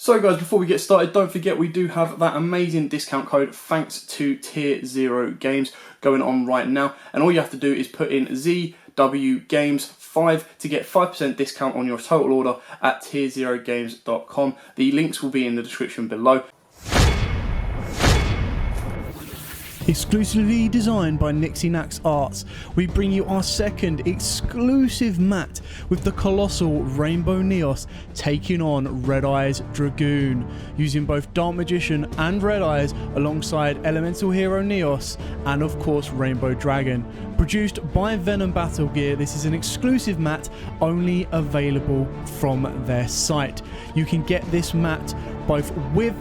So guys, before we get started, don't forget we do have that amazing discount code thanks to Tier 0 Games going on right now. And all you have to do is put in ZW Games 5 to get 5% discount on your total order at tier0games.com. The links will be in the description below. Exclusively designed by Nixie Nax Arts, we bring you our second exclusive mat with the colossal Rainbow Neos taking on Red Eyes Dragoon, using both Dark Magician and Red Eyes alongside Elemental Hero Neos and of course Rainbow Dragon. Produced by Venom Battle Gear, this is an exclusive mat only available from their site. You can get this mat both with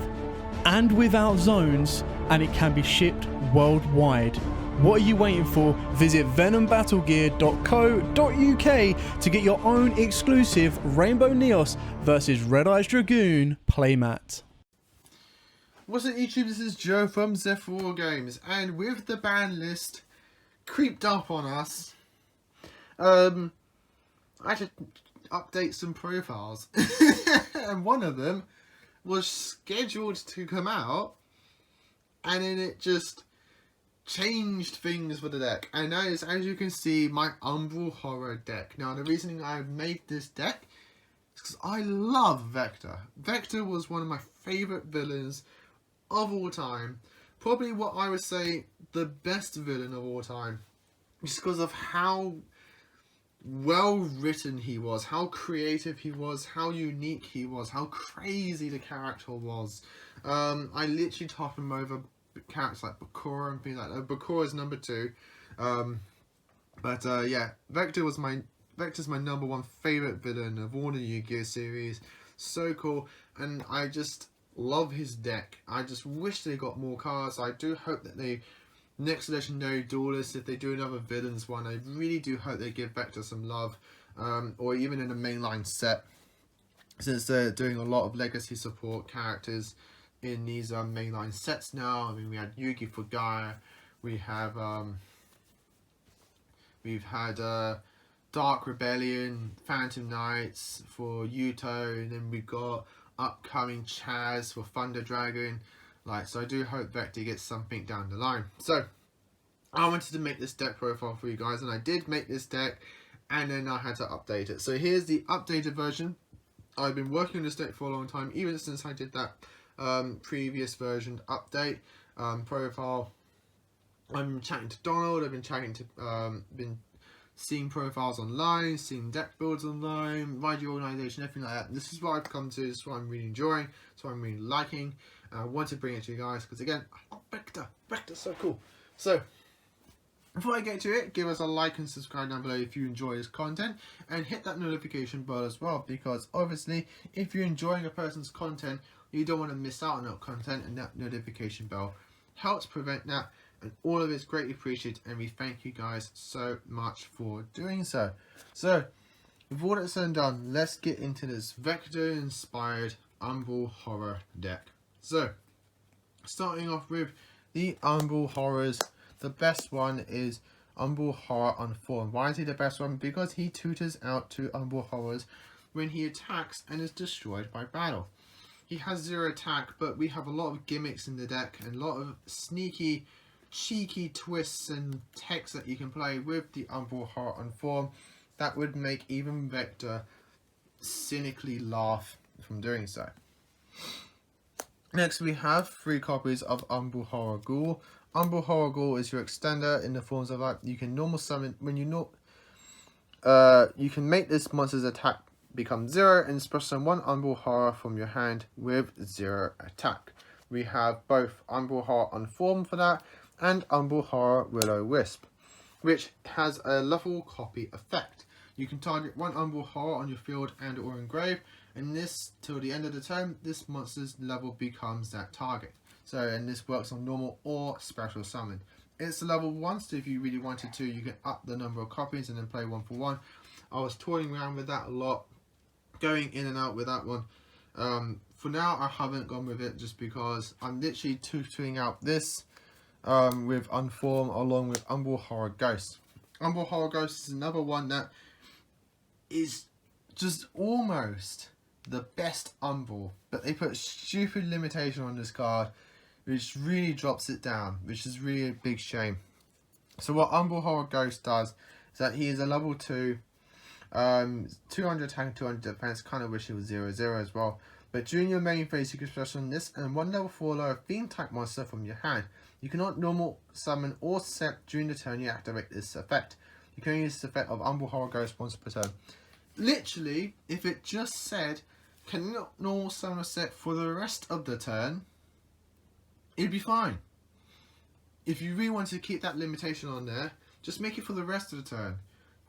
and without zones, and it can be shipped worldwide. What are you waiting for? Visit venombattlegear.co.uk to get your own exclusive Rainbow Neos versus Red Eyes Dragoon playmat. What's up YouTube, this is Joe from Zephyr Games, and with the ban list creeped up on us, I had to update some profiles and one of them was scheduled to come out, and then it just changed things for the deck. And that is, as you can see, my Umbral Horror deck. Now, the reason I made this deck is because I love Vector. Vector was one of my favourite villains of all time. Probably what I would say the best villain of all time. Just because of how well written he was, how creative he was, how unique he was, how crazy the character was. I literally top him over characters like Bakura and things like that. Bakura is number 2. Yeah, Vector's my number 1 favourite villain of all the Yu-Gi-Oh series. So cool, and I just love his deck. I just wish they got more cards. I do hope that they, next Legendary Duelist, if they do another villains one, I really do hope they give Vector some love, or even in a mainline set, since they're doing a lot of legacy support characters in these mainline sets now. I mean, we had Yugi for Gaia, we've had Dark Rebellion, Phantom Knights for Yuto, and then we've got upcoming Chaz for Thunder Dragon. So I do hope Vector gets something down the line. So I wanted to make this deck profile for you guys, and I did make this deck, and then I had to update it. So here's the updated version. I've been working on this deck for a long time, even since I did that previous version update profile. I'm chatting to Donald. I've been chatting to been seeing profiles online, seeing deck builds online, writing organization, everything like that. This is what I've come to. This is what I'm really enjoying. This is what I'm really liking. I want to bring it to you guys because, again, I love Vector. Vector's so cool. So before I get to it, give us a like and subscribe down below if you enjoy this content, and hit that notification bell as well, because obviously if you're enjoying a person's content, you don't want to miss out on that content, and that notification bell helps prevent that, and all of it's greatly appreciated, and we thank you guys so much for doing so. So with all that said and done, let's get into this Vector inspired Umbral Horror deck. So starting off with the Umbral Horrors, the best one is Umbral Horror Unformed. Why is he the best one? Because he tutors out to Umbral Horrors when he attacks and is destroyed by battle. He has 0 attack, but we have a lot of gimmicks in the deck and a lot of sneaky, cheeky twists and techs that you can play with the Umbral Horror Unformed that would make even Vector cynically laugh from doing so. Next we have 3 copies of Umbral Horror Ghoul. Umbral Horror Ghoul is your extender in the forms of you can normal summon when you you can make this monster's attack become 0 and special summon 1 Umbral Horror from your hand with 0 attack. We have both Umbral Horror Unformed for that and Umbral Horror Will-O-Wisp, which has a level copy effect. You can target 1 Umbral Horror on your field and or engrave, and this till the end of the turn, this monster's level becomes that target. So, and this works on normal or special summon. It's a level 1, so if you really wanted to, you can up the number of copies and then play 1 for 1. I was toying around with that a lot, going in and out with that one. For now, I haven't gone with it just because I'm literally tutoring out this with Unformed along with Umbral Horror Ghost. Umbral Horror Ghost is another one that is just almost the best Umbral, but they put stupid limitation on this card, which really drops it down, which is really a big shame. So what Umbral Horror Ghost does is that he is a level 2, 200 attack, 200 defense. Kind of wish he was 0/0 as well. But during your main phase, you can special on this and one level 4 lower fiend type monster from your hand. You cannot normal summon or set during the turn you activate this effect. You can only use this effect of Umbral Horror Ghost once per turn. Literally, if it just said cannot normal summon or set for the rest of the turn, it'd be fine. If you really want to keep that limitation on there, just make it for the rest of the turn.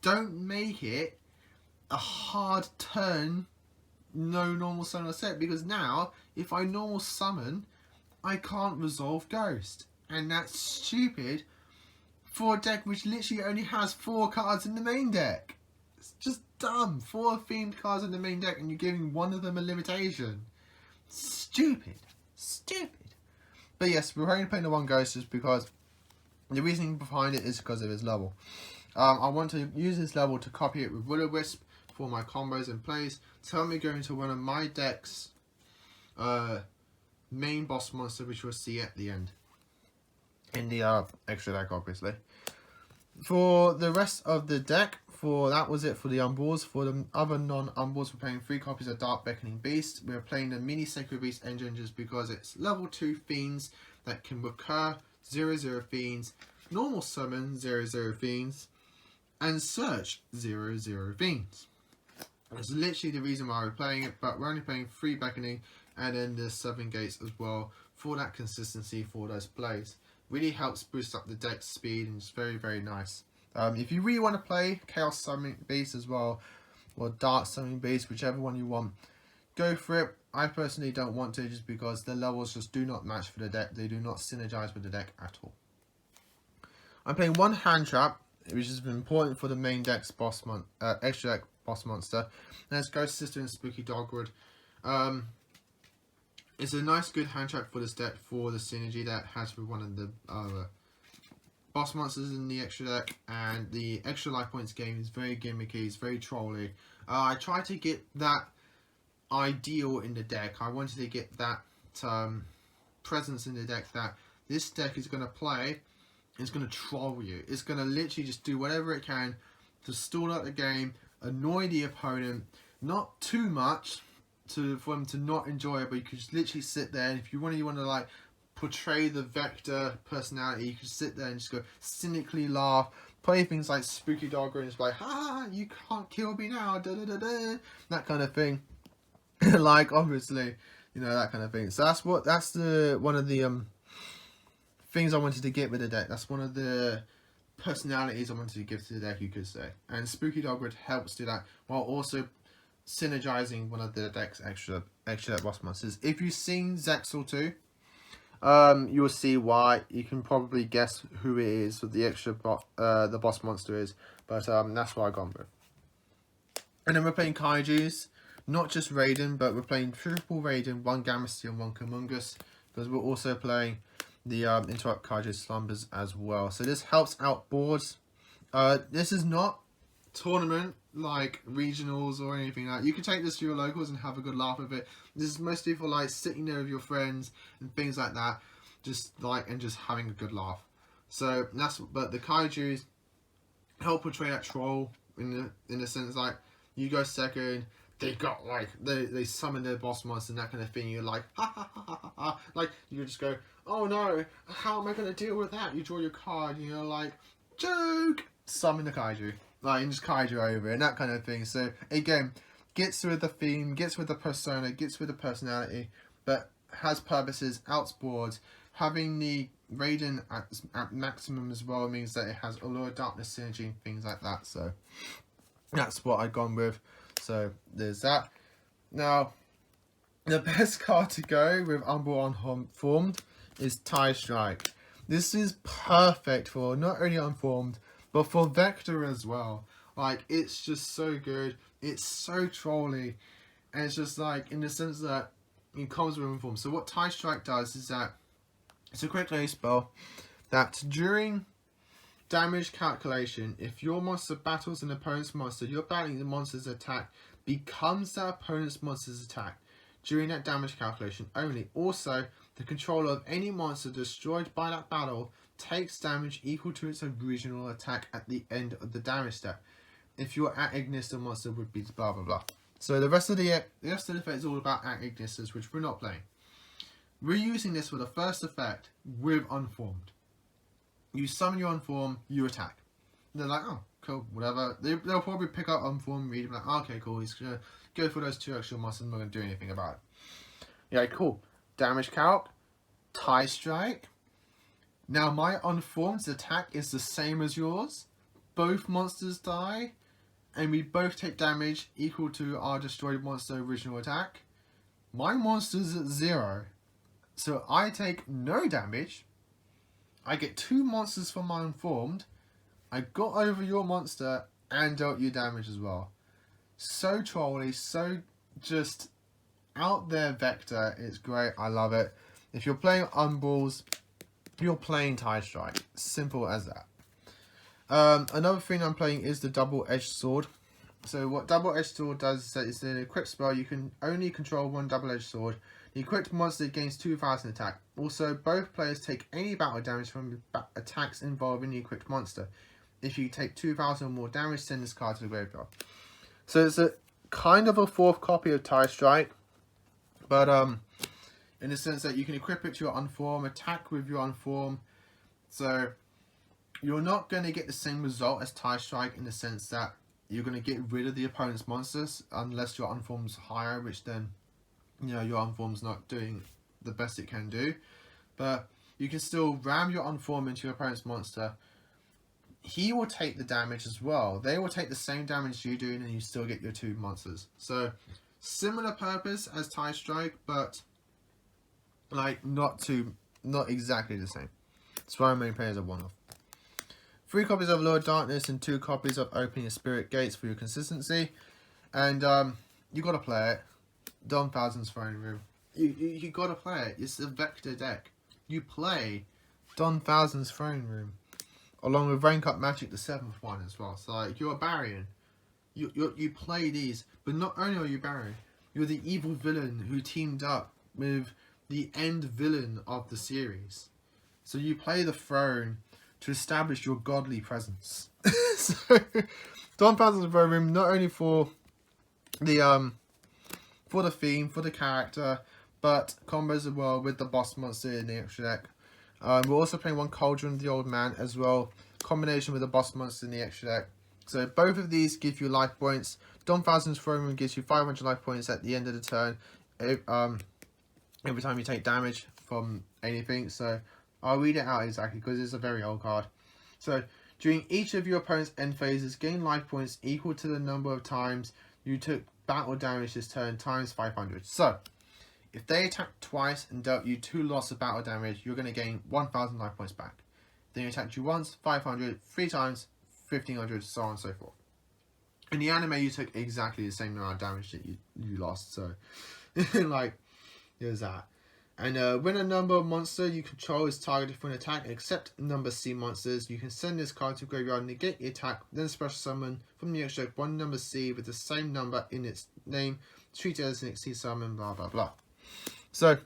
Don't make it a hard turn, no normal summon or set, because now if I normal summon, I can't resolve Ghost, and that's stupid for a deck which literally only has 4 cards in the main deck. It's just dumb. 4 themed cards in the main deck and you're giving one of them a limitation. Stupid. But yes, we're only playing the one Ghost just because the reasoning behind it is because of his level. I want to use this level to copy it with Will-O-Wisp for my combos and plays to help me go into one of my deck's main boss monster, which we'll see at the end in the extra deck, obviously. For the rest of the deck, that was it for the Umbrals. For the other non-Umbrals, we're playing 3 copies of Dark Beckoning Beast. We're playing the Mini Sacred Beast engine just because it's level 2 fiends that can recur 0/0 fiends, normal summon 0/0 fiends, and search 0/0 fiends. That's literally the reason why we're playing it, but we're only playing 3 Beckoning and then the 7 gates as well for that consistency for those plays. Really helps boost up the deck speed and it's very, very nice. If you really want to play Chaos Summoning Beast as well, or Dark Summoning Beast, whichever one you want, go for it. I personally don't want to just because the levels just do not match for the deck. They do not synergize with the deck at all. I'm playing 1 Hand Trap, which is important for the main deck's extra deck boss monster. And that's Ghost Sister and Spooky Dogwood. It's a nice, good hand trap for this deck for the synergy that it has with one of the boss monsters in the extra deck, and the extra life points game is very gimmicky, it's very trolly. I tried to get that ideal in the deck. I wanted to get that presence in the deck that this deck is going to play. It's going to troll you. It's going to literally just do whatever it can to stall out the game, annoy the opponent, not too much for them to not enjoy it, but you could just literally sit there, and if you want to like portray the Vector personality, you could sit there and just go cynically laugh, play things like Spooky Dogger and just like, ha, you can't kill me now, da da da da, that kind of thing. Like, obviously, you know, that kind of thing. So that's one of the things I wanted to get with the deck. That's one of the personalities I wanted to give to the deck, you could say. And Spooky Dogwood helps do that while also synergizing one of the deck's extra boss monsters. If you've seen Zexal 2, you will see why. You can probably guess who it is, what the extra the boss monster is, but that's what I gone with. And then we're playing Kaijus, not just Raiden, but we're playing triple Raiden, 1 Gamesty and 1 Kamungus, because we're also playing the Interrupt Kaiju Slumbers as well. So this helps out boards. This is not tournament like regionals or anything like that. You can take this to your locals and have a good laugh with it. This is mostly for like sitting there with your friends and things like that, just having a good laugh. So but the Kaijus help portray that troll in a sense, like you go second, they got like they summon their boss monster and that kind of thing. You're like, ha ha ha ha ha ha. Like you just go, oh no, how am I gonna deal with that? You draw your card and you're like, joke, summon the Kaiju. Like, and just Kaiju over and that kind of thing. So again, gets with the theme, gets with the persona, gets with the personality, but has purposes, outsboards. Having the Raiden at maximum as well means that it has Allure of Darkness synergy and things like that. So that's what I've gone with. So there's that. Now, the best card to go with Umbral Unformed is Tie Strike. This is perfect for not only Unformed, but for Vector as well. Like, it's just so good. It's so trolly. And it's just like, in the sense that it comes with Unformed. So what Tie Strike does is that it's a quick play spell that during damage calculation, if your monster battles an opponent's monster, you're battling the monster's attack becomes the opponent's monster's attack during that damage calculation only. Also, the controller of any monster destroyed by that battle takes damage equal to its original attack at the end of the damage step. If you're at Ignis, the monster would be blah blah blah. So the rest of the effect is all about at Ignises, which we're not playing. We're using this for the first effect with Unformed. You summon your Unformed, you attack. And they're like, oh, cool, whatever. They'll probably pick up Unformed, read it, like, oh, okay, cool, he's gonna go for those 2 extra monsters, I'm not gonna do anything about it. Yeah, cool. Damage calc, tie strike. Now my Unformed's attack is the same as yours. Both monsters die, and we both take damage equal to our destroyed monster original attack. My monster's at 0, so I take no damage. I get 2 monsters from my Unformed. I got over your monster and dealt you damage as well. So trolly, so just out there vector. It's great. I love it. If you're playing Umbrals, you're playing tie strike. Simple as that. Another thing I'm playing is the double-edged sword. So what double-edged sword does is that it's an equipped spell. You can only control one double-edged sword. The equipped monster gains 2,000 attack. Also, both players take any battle damage from attacks involving the equipped monster. If you take 2,000 or more damage, send this card to the graveyard. So it's a kind of a 4th copy of tie strike, but in the sense that you can equip it to your Unform, attack with your Unform. So you're not going to get the same result as tie strike in the sense that you're going to get rid of the opponent's monsters unless your Unform's higher, which then, you know, your Unform's not doing the best it can do. But you can still ram your Unform into your opponent's monster. He will take the damage as well. They will take the same damage you do, and you still get your 2 monsters. So similar purpose as tie strike, but like not exactly the same. That's why I'm only playing as a one-off. 3 copies of Lord Darkness and 2 copies of Opening of Spirit Gates for your consistency. And you gotta play it. Don Thousand's Throne Room. You gotta play it. It's a vector deck. You play Don Thousand's Throne Room, along with Rank Up Magic, the 7th one as well. So like, you're a Baryon. You play these, but not only are you Baryon, you're the evil villain who teamed up with the end villain of the series. So you play the throne to establish your godly presence. So Don Thousand's Throne Room, not only for the theme, for the character, but combos as well with the boss monster in the extra deck. We're also playing 1 Cauldron of the Old Man as well, combination with the boss monster in the extra deck. So both of these give you life points. Don Thousand's Throne Room gives you 500 life points at the end of the turn, every time you take damage from anything. So I'll read it out exactly because it's a very old card. So during each of your opponent's end phases, gain life points equal to the number of times you took battle damage this turn times 500. So if they attacked twice and dealt you 2 lots of battle damage, you're going to gain 1,000 life points back. Then you attacked you once, 500, 3 times, 1,500, so on and so forth. In the anime, you took exactly the same amount of damage that you lost. So, like, there's that. And when a number of monster you control is targeted for an attack, except number C monsters, you can send this card to graveyard, negate the attack, then special summon from the extra deck 1 number C with the same number in its name, treat it as an XC summon, blah blah blah. So,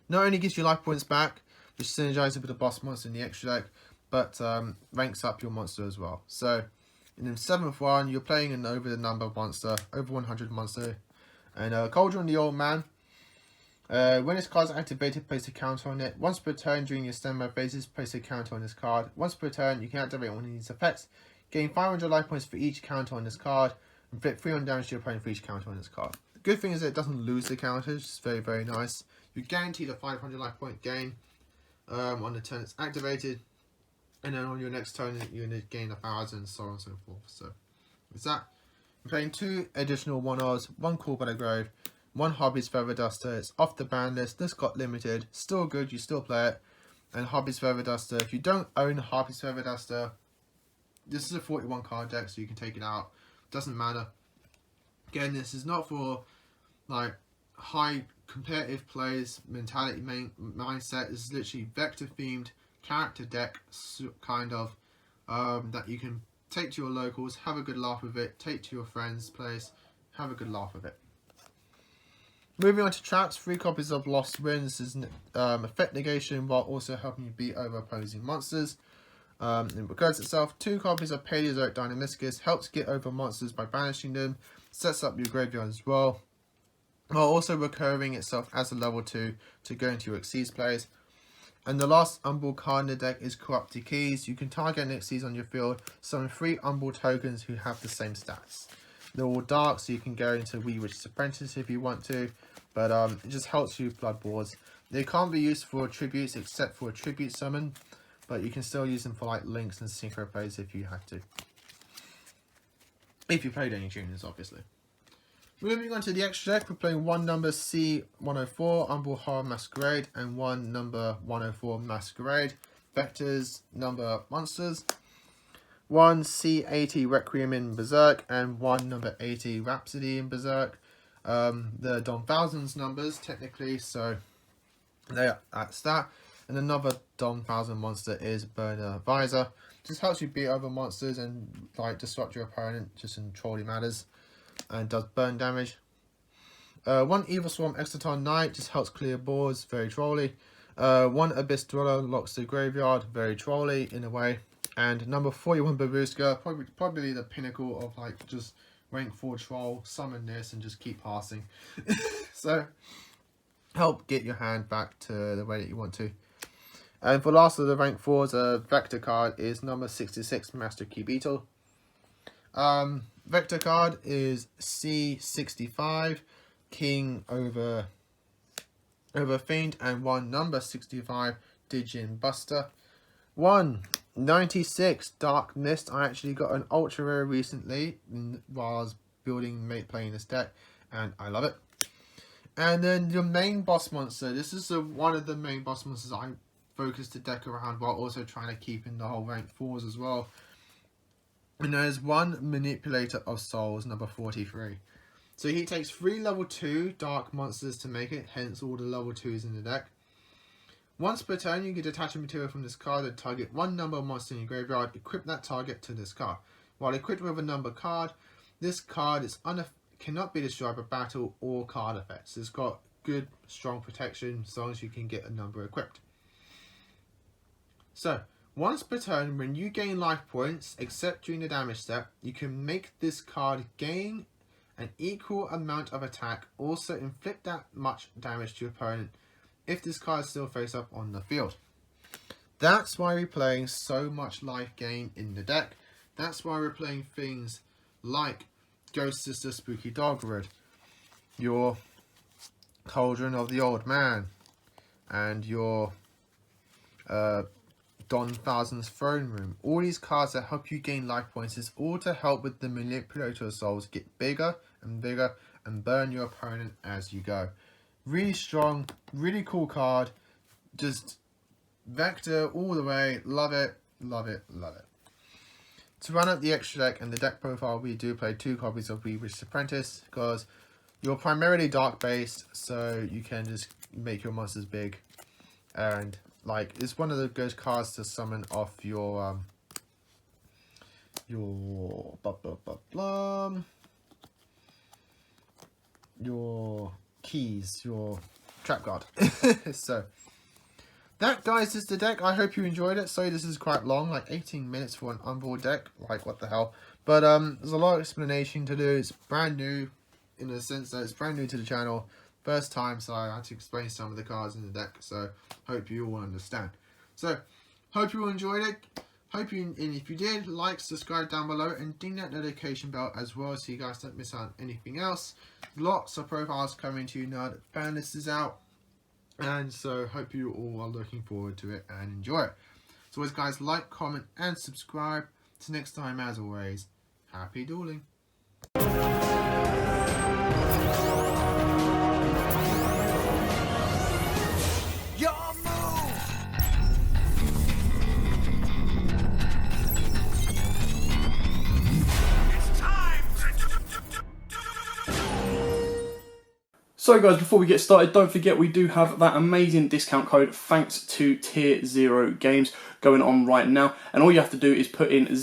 not only gives you life points back, which synergizes with the boss monster in the extra deck, but ranks up your monster as well. So, in the 7th one, you're playing an over the number monster, over 100 monster, and Cauldron the Old Man. When this card is activated, place a counter on it. Once per turn during your standby phases, place a counter on this card. Once per turn, you can activate one of these effects. Gain 500 life points for each counter on this card, and inflict 300 damage to your opponent for each counter on this card. The good thing is that it doesn't lose the counters, which is very, very nice. You guarantee the 500 life point gain on the turn it's activated, and then on your next turn, you're going to gain 1,000, so on and so forth. So, with that, I'm playing 2 additional 1-Rs, 1 Call by the Grove, 1 Hobby's Feather Duster. It's off the ban list. This got limited. Still good. You still play it. And Hobby's Feather Duster. If you don't own Hobby's Feather Duster, this is a 41 card deck, so you can take it out. Doesn't matter. Again, this is not for like high competitive players mentality mindset. This is literally vector themed character deck kind of that you can take to your locals, have a good laugh with it, take to your friends' place, have a good laugh with it. Moving on to traps, 3 copies of Lost Winds is effect negation while also helping you beat over opposing monsters. It regards itself, 2 copies of Paleozoic Dynamiscus helps get over monsters by banishing them, sets up your graveyard as well, while also recurring itself as a level 2 to go into your Xyz plays. And the last Umbral card in the deck is Corrupted Keys. You can target an Xyz on your field, summon 3 Umbral tokens who have the same stats. They're all dark, so you can go into Witch's Apprentice if you want to, but it just helps you Blood Boards. They can't be used for tributes except for a tribute summon, but you can still use them for like links and synchro plays if you have to. If you played any tuners, obviously. Moving on to the extra deck, we're playing 1 number C104 Umbral Horror Masquerade and 1 number 104 Masquerade. Vectors, number monsters. 1 C80 Requiem in Berserk and 1 number 80 Rhapsody in Berserk. The Don Thousands numbers technically, so that's that. And another Don Thousand monster is Burner Visor. Just helps you beat over monsters and like disrupt your opponent just in trolley matters, and does burn damage. 1 Evil Swarm Exciton Knight just helps clear boards, very trolly. 1 Abyss Dweller locks the graveyard, very trolly in a way. And number 41 Babushka, probably the pinnacle of like just rank 4 troll, summon this and just keep passing. So help get your hand back to the way that you want to. And for last of the rank 4s, Vector card is number 66 Master Key Beetle. Vector card is C65 King over Fiend, and 1 number 65 Digin Buster. 1 96 Dark Mist. I actually got an ultra rare recently while I was playing this deck, and I love it. And then your main boss monster. This is one of the main boss monsters I focused the deck around while also trying to keep in the whole rank 4s as well. And there's 1 Manipulator of Souls, number 43. So he takes 3 level 2 dark monsters to make it, hence all the level 2s in the deck. Once per turn, you can detach a material from this card and target 1 number monster in your graveyard. Equip that target to this card. While equipped with a number card, this card is cannot be destroyed by battle or card effects. It's got good, strong protection as long as you can get a number equipped. So, once per turn, when you gain life points, except during the damage step, you can make this card gain an equal amount of attack, also inflict that much damage to your opponent if this card is still face up on the field. That's why we're playing so much life gain in the deck. That's why we're playing things like Ghost Sister Spooky Dogwood, your Cauldron of the Old Man, and your Don Thousand's Throne Room. All these cards that help you gain life points is all to help with the Manipulator of Souls get bigger and bigger and burn your opponent as you go. Really strong, really cool card. Just Vector all the way. Love it, love it, love it. To run up the extra deck and the deck profile, we do play 2 copies of Witch's Apprentice because you're primarily dark based, so you can just make your monsters big. And like, it's one of the good cards to summon off your keys, your trap card. So that, guys, is the deck. I hope you enjoyed it. Sorry this is quite long, like 18 minutes for an Umbral deck, like what the hell. But there's a lot of explanation to do. It's brand new in the sense that it's brand new to the channel, first time, so I had to explain some of the cards in the deck, so hope you all understand. So hope you all enjoyed it. And if you did, like, subscribe down below and ding that notification bell as well so you guys don't miss out on anything else. Lots of profiles coming to you now that Banlist is out, and so hope you all are looking forward to it and enjoy it. So always, guys, like, comment and subscribe. Till next time, as always, happy dueling. So guys, before we get started, don't forget we do have that amazing discount code thanks to Tier 0 Games going on right now. And all you have to do is put in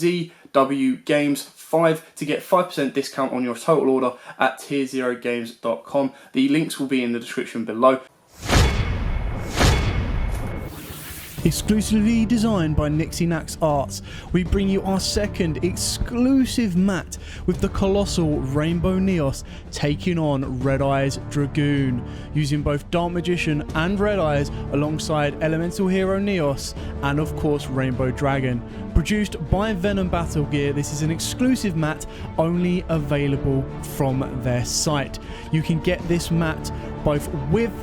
WGames5 to get 5% discount on your total order at tier0games.com. The links will be in the description below. Exclusively designed by Nixinax Arts, we bring you our second exclusive mat with the colossal Rainbow Neos taking on Red Eyes Dragoon, using both Dark Magician and Red Eyes alongside Elemental Hero Neos and of course Rainbow Dragon. Produced by Venom Battle Gear, this is an exclusive mat only available from their site. You can get this mat both with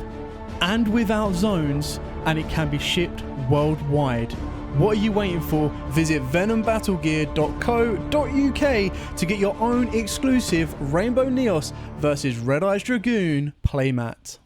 and without zones, and it can be shipped worldwide. What are you waiting for? Visit venombattlegear.co.uk to get your own exclusive Rainbow Neos versus Red Eyes Dragoon playmat.